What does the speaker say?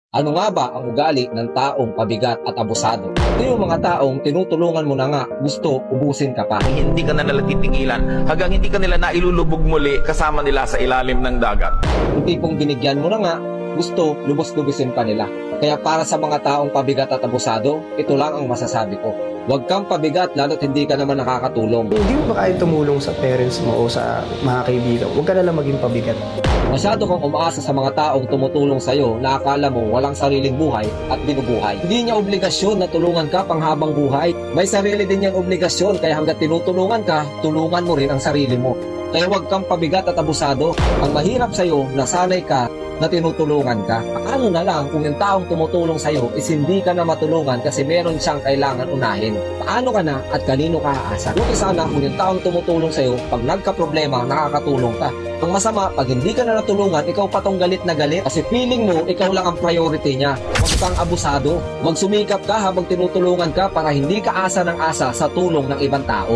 Ano nga ba ang ugali ng taong pabigat at abusado? Ito yung mga taong tinutulungan mo na nga, gusto ubusin ka pa. Hindi ka na nila titigilan hanggang hindi ka nila nailulubog muli kasama nila sa ilalim ng dagat. Yung tipong binigyan mo na nga, gusto lubos-lubusin pa nila. Kaya para sa mga taong pabigat at abusado, ito lang ang masasabi ko. Huwag kang pabigat lalo't hindi ka naman nakakatulong. Hindi mo ba kaya tumulong sa parents mo o sa mga kaibigan? Huwag ka na lang maging pabigat. Masyado kang umaasa sa mga taong tumutulong sa'yo na akala mo walang sariling buhay at binubuhay. Hindi niya obligasyon na tulungan ka panghabang buhay. May sarili din niyang obligasyon kaya hanggat tinutulungan ka, tulungan mo rin ang sarili mo. Kaya huwag kang pabigat at abusado. Ang mahirap sa'yo, nasanay ka na tinutulungan ka. Paano na lang kung yung taong tumutulong sa'yo is hindi ka na matulungan kasi meron siyang kailangan unahin? Paano ka na at kanino ka aasa? Buti sana kung yung taong tumutulong sa'yo, pag nagka-problema, nakakatulong ka. Ang masama, pag hindi ka na natulungan, ikaw patong galit na galit kasi feeling mo, ikaw lang ang priority niya. Huwag kang abusado. Huwag sumikap ka habang tinutulungan ka para hindi ka asa ng asa sa tulong ng ibang tao.